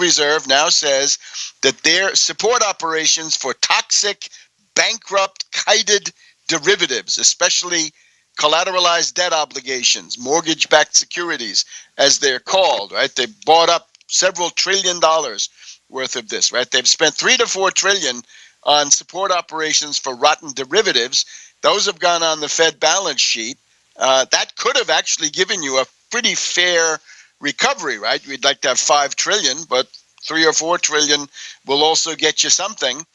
Reserve now says that their support operations for toxic, bankrupt, kited derivatives, especially collateralized debt obligations, mortgage-backed securities, as they're called, right? They bought up several $1 trillion worth of this, right? They've spent 3 to 4 trillion on support operations for rotten derivatives. Those have gone on the Fed balance sheet. That could have actually given you a pretty fair recovery, right? We'd like to have 5 trillion, but 3 or 4 trillion will also get you something.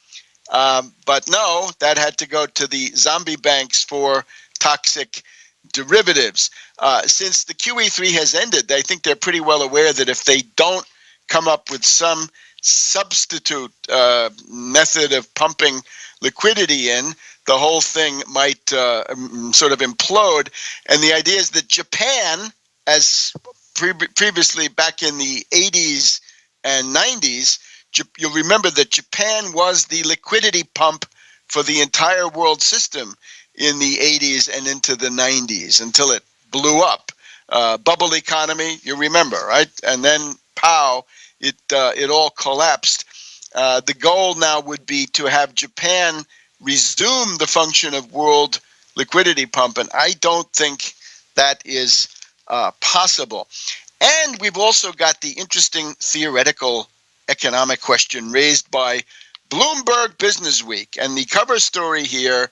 But no, that had to go to the zombie banks for toxic derivatives. Since the QE3 has ended, I think they're pretty well aware that if they don't come up with some substitute method of pumping liquidity in, the whole thing might sort of implode. And the idea is that Japan, as previously back in the 80s and 90s, you'll remember that Japan was the liquidity pump for the entire world system in the 80s and into the 90s until it blew up. Bubble economy, you remember, right? And then, pow, it all collapsed. The goal now would be to have Japan resume the function of world liquidity pump, and I don't think that is possible. And we've also got the interesting theoretical economic question raised by Bloomberg Businessweek, and the cover story here: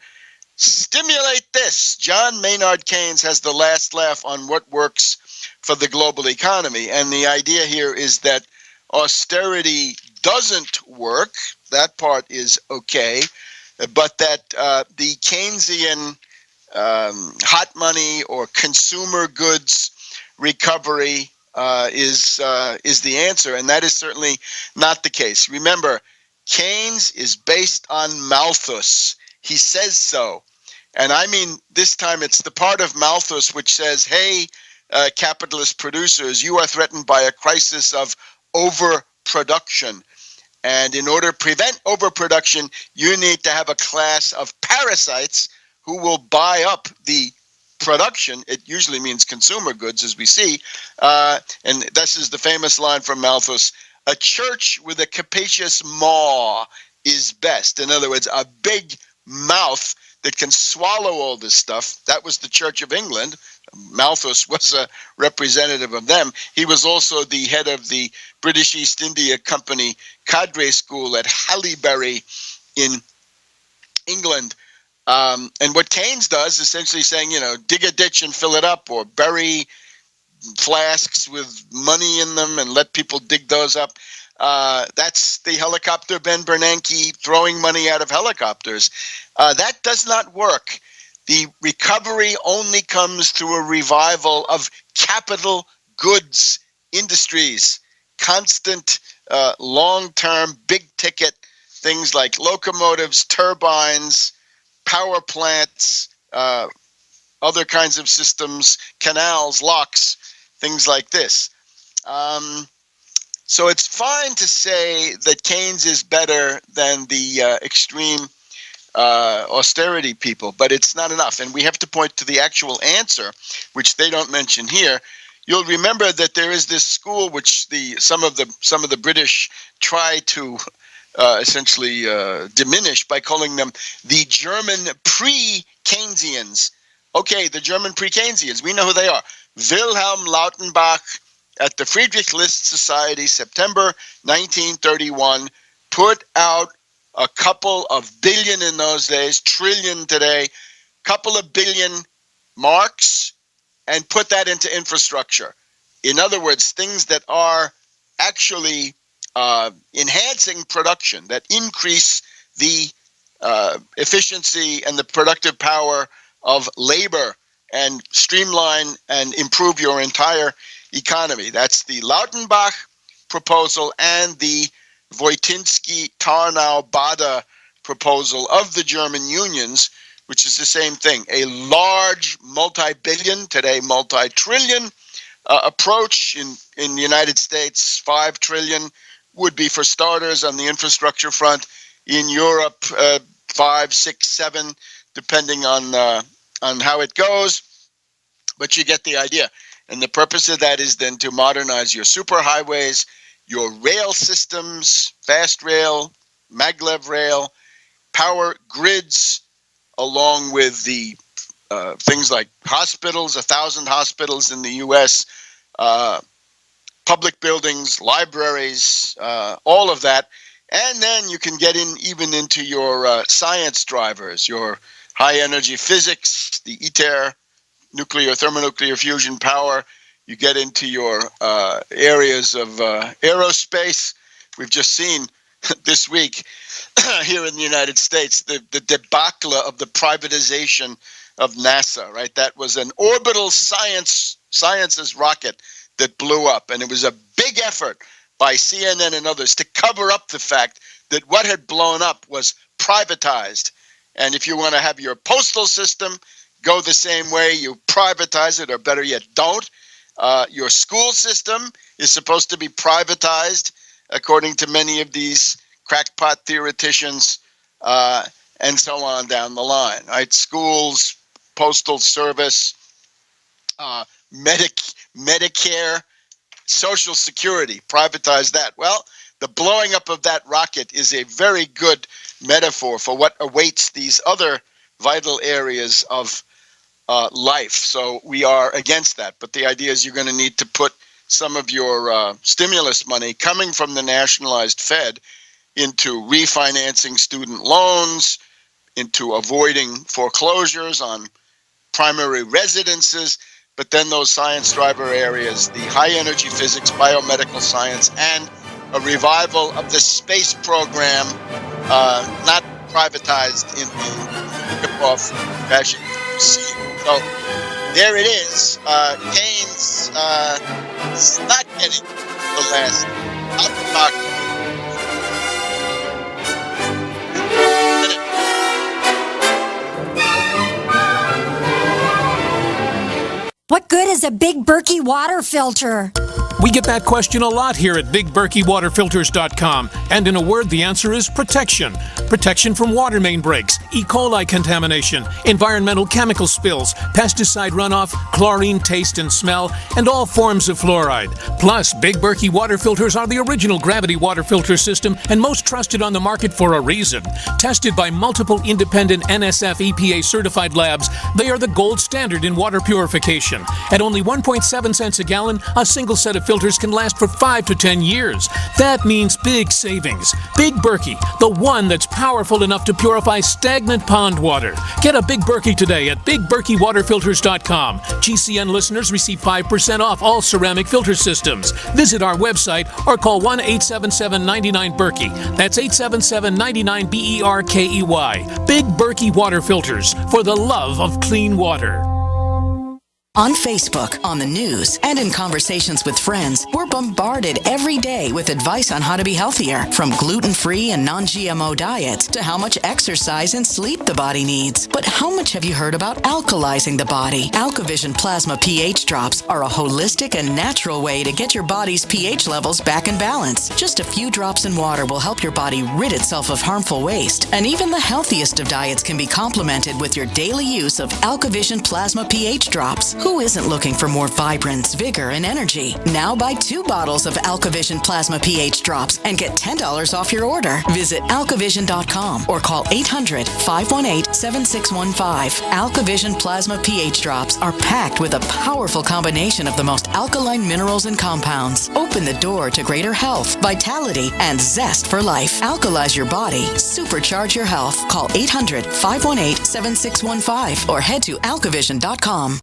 stimulate this. John Maynard Keynes has the last laugh on what works for the global economy, and the idea here is that austerity doesn't work. That part is okay, but that the Keynesian hot money or consumer goods recovery is the answer, and that is certainly not the case. Remember, Keynes is based on Malthus. He says so. And I mean, this time it's the part of Malthus which says, hey, capitalist producers, you are threatened by a crisis of overproduction. And in order to prevent overproduction, you need to have a class of parasites who will buy up the production. It usually means consumer goods, as we see. And this is the famous line from Malthus: a church with a capacious maw is best. In other words, a big mouth that can swallow all this stuff. That was the Church of England. Malthus was a representative of them. He was also the head of the British East India Company cadre school at Haileybury in England. And what Keynes does, essentially saying, dig a ditch and fill it up, or bury flasks with money in them and let people dig those up. That's the helicopter Ben Bernanke throwing money out of helicopters. That does not work. The recovery only comes through a revival of capital goods industries, constant, long-term, big-ticket things like locomotives, turbines, power plants, other kinds of systems, canals, locks, things like this. So it's fine to say that Keynes is better than the extreme austerity people, but it's not enough. And we have to point to the actual answer, which they don't mention here. You'll remember that there is this school which some of the British try to essentially diminish by calling them the German pre-Keynesians. Okay, the German pre-Keynesians, we know who they are. Wilhelm Lautenbach at the Friedrich List Society, September 1931, put out a couple of billion in those days, trillion today, couple of billion marks, and put that into infrastructure. In other words, things that are actually enhancing production, that increase the efficiency and the productive power of labor and streamline and improve your entire economy. That's the Lautenbach proposal and the Voitinsky-Tarnow-Bada proposal of the German unions, which is the same thing. A large multi-billion, today multi-trillion approach. In the United States, 5 trillion would be for starters on the infrastructure front. In Europe, 5, 6, 7, depending on how it goes. But you get the idea. And the purpose of that is then to modernize your superhighways, your rail systems, fast rail, maglev rail, power grids, along with the things like hospitals, 1,000 hospitals in the U.S., public buildings, libraries, all of that. And then you can get in even into your science drivers, your high energy physics, the ITER, nuclear, thermonuclear fusion power. You get into your areas of aerospace. We've just seen this week here in the United States the debacle of the privatization of NASA, right? That was an orbital sciences rocket that blew up, and it was a big effort by CNN and others to cover up the fact that what had blown up was privatized. And if you want to have your postal system go the same way, you privatize it, or better yet, don't. Your school system is supposed to be privatized, according to many of these crackpot theoreticians, and so on down the line, right? Schools, postal service, Medicare, Social Security, privatize that. Well, the blowing up of that rocket is a very good metaphor for what awaits these other vital areas of life. So we are against that. But the idea is you're going to need to put some of your stimulus money coming from the nationalized Fed into refinancing student loans, into avoiding foreclosures on primary residences, but then those science driver areas, the high energy physics, biomedical science, and a revival of the space program, not privatized in the rip-off fashion you see. So there it is. Keynes is not getting the last out the pocket. What good is a Big Berkey water filter? We get that question a lot here at BigBerkeyWaterFilters.com, and in a word, the answer is protection. Protection from water main breaks, E. coli contamination, environmental chemical spills, pesticide runoff, chlorine taste and smell, and all forms of fluoride. Plus, Big Berkey water filters are the original gravity water filter system and most trusted on the market for a reason. Tested by multiple independent NSF EPA certified labs, they are the gold standard in water purification. At only 1.7 cents a gallon, a single set of filters can last for 5 to 10 years. That means big savings. Big Berkey, the one that's powerful enough to purify stagnant pond water. Get a Big Berkey today at BigBerkeyWaterFilters.com. GCN listeners receive 5% off all ceramic filter systems. Visit our website or call 1-877-99-BERKEY. That's 877-99-BERKEY. Big Berkey Water Filters, for the love of clean water. On Facebook, on the news, and in conversations with friends, we're bombarded every day with advice on how to be healthier, from gluten-free and non-GMO diets to how much exercise and sleep the body needs. But how much have you heard about alkalizing the body? AlkaVision Plasma pH drops are a holistic and natural way to get your body's pH levels back in balance. Just a few drops in water will help your body rid itself of harmful waste. And even the healthiest of diets can be complemented with your daily use of AlkaVision Plasma pH drops. Who isn't looking for more vibrance, vigor, and energy? Now buy 2 bottles of AlkaVision Plasma pH drops and get $10 off your order. Visit alkavision.com or call 800-518-7615. AlkaVision Plasma pH drops are packed with a powerful combination of the most alkaline minerals and compounds. Open the door to greater health, vitality, and zest for life. Alkalize your body. Supercharge your health. Call 800-518-7615 or head to alkavision.com.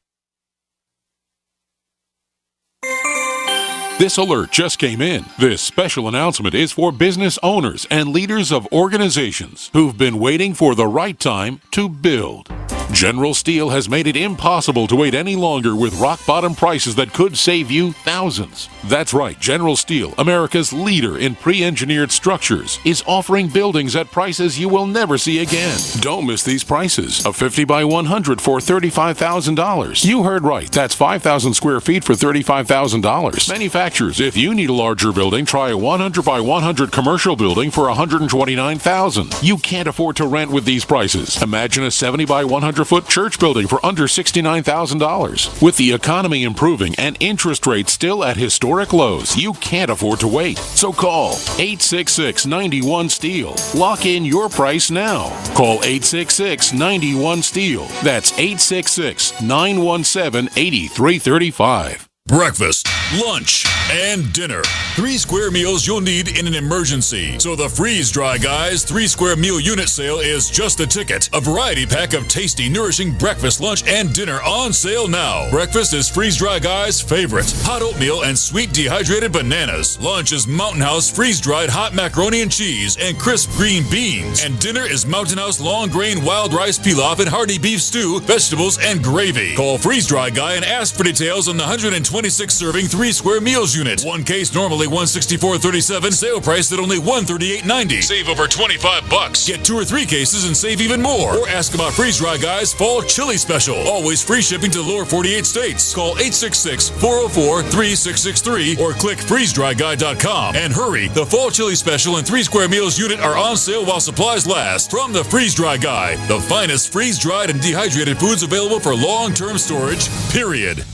This alert just came in. This special announcement is for business owners and leaders of organizations who've been waiting for the right time to build. General Steel has made it impossible to wait any longer with rock-bottom prices that could save you thousands. That's right, General Steel, America's leader in pre-engineered structures, is offering buildings at prices you will never see again. Don't miss these prices. A 50 by 100 for $35,000. You heard right, that's 5,000 square feet for $35,000. Manufacturers, if you need a larger building, try a 100 by 100 commercial building for $129,000. You can't afford to rent with these prices. Imagine a 70 by 100 200-foot church building for under $69,000. With the economy improving and interest rates still at historic lows, you can't afford to wait. So call 866-91-STEEL. Lock in your price now. Call 866-91-STEEL. That's 866-917-8335. Breakfast, lunch, and dinner. 3 square meals you'll need in an emergency. So the Freeze Dry Guys 3 square meal unit sale is just the ticket. A variety pack of tasty, nourishing breakfast, lunch, and dinner on sale now. Breakfast is Freeze Dry Guys' favorite. Hot oatmeal and sweet dehydrated bananas. Lunch is Mountain House freeze-dried hot macaroni and cheese and crisp green beans. And dinner is Mountain House long grain wild rice pilaf and hearty beef stew, vegetables, and gravy. Call Freeze Dry Guy and ask for details on the 126 serving 3 square meals unit. One case normally $164.37. Sale price at only $138.90. Save over $25. Get 2 or 3 cases and save even more. Or ask about Freeze Dry Guys Fall Chili Special. Always free shipping to lower 48 states. Call 866-404-3663 or click freezedryguy.com. And hurry, the Fall Chili Special and 3 square meals unit are on sale while supplies last. From the Freeze Dry Guy, the finest freeze-dried and dehydrated foods available for long-term storage, period.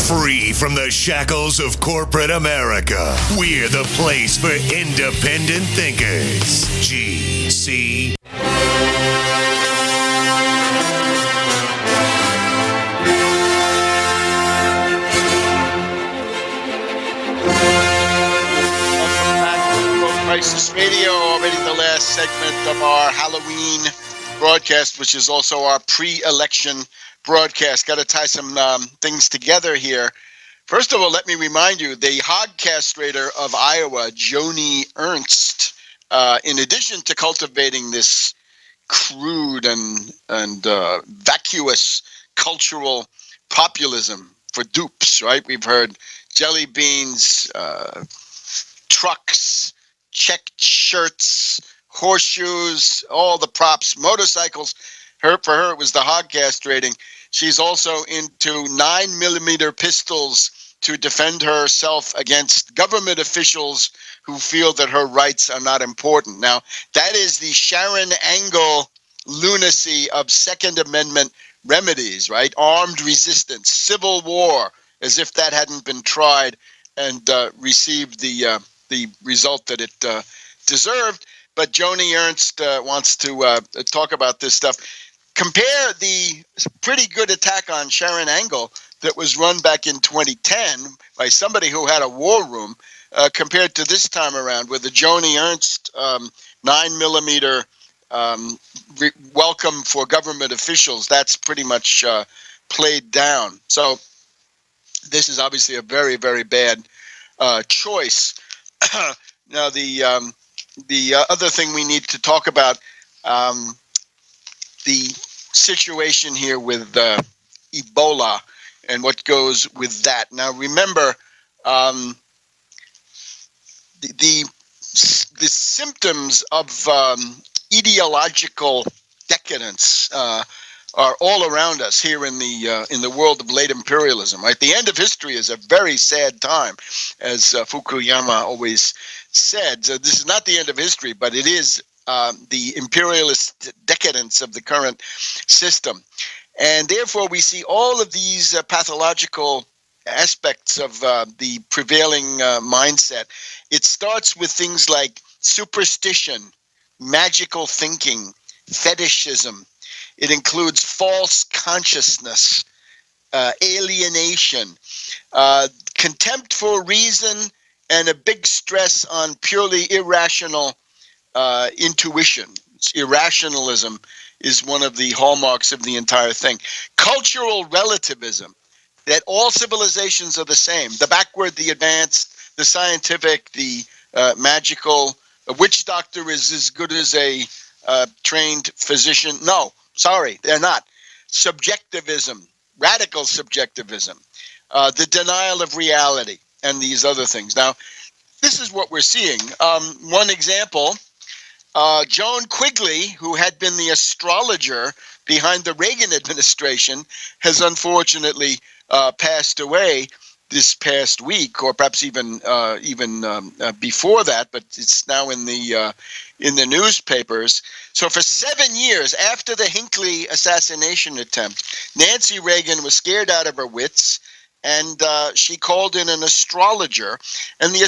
Free from the shackles of corporate America, we're the place for independent thinkers. GC. Welcome back to World Crisis Radio, already the last segment of our Halloween broadcast, which is also our pre-election broadcast. Got to tie some things together here. First of all, let me remind you, the hog castrator of Iowa, Joni Ernst, in addition to cultivating this crude and vacuous cultural populism for dupes, right? We've heard jelly beans, trucks, checked shirts, horseshoes, all the props, motorcycles. For her, it was the hog castrating. She's also into 9mm pistols to defend herself against government officials who feel that her rights are not important. Now, that is the Sharon Angle lunacy of Second Amendment remedies, right? Armed resistance, civil war, as if that hadn't been tried and received the result that it deserved. But Joni Ernst wants to talk about this stuff. Compare the pretty good attack on Sharon Angle that was run back in 2010 by somebody who had a war room compared to this time around with the Joni Ernst 9mm welcome for government officials. That's pretty much played down. So this is obviously a very, very bad choice. Now, the other thing we need to talk about, the situation here with Ebola and what goes with that. Now, remember, the symptoms of ideological decadence are all around us here in the world of late imperialism. Right, the end of history is a very sad time, as Fukuyama always said. So this is not the end of history, but it is the imperialist decadence of the current system. And therefore, we see all of these pathological aspects of the prevailing mindset. It starts with things like superstition, magical thinking, fetishism. It includes false consciousness, alienation, contempt for reason, and a big stress on purely irrational intuition. Irrationalism is one of the hallmarks of the entire thing. Cultural relativism, that all civilizations are the same. The backward, the advanced, the scientific, the magical. A witch doctor is as good as a trained physician. No, sorry, they're not. Subjectivism, radical subjectivism, the denial of reality, and these other things. Now, this is what we're seeing. One example, Joan Quigley, who had been the astrologer behind the Reagan administration, has unfortunately passed away. this past week, or perhaps even before that, but it's now in the newspapers. So for 7 years after the Hinckley assassination attempt, Nancy Reagan was scared out of her wits, and she called in an astrologer, and the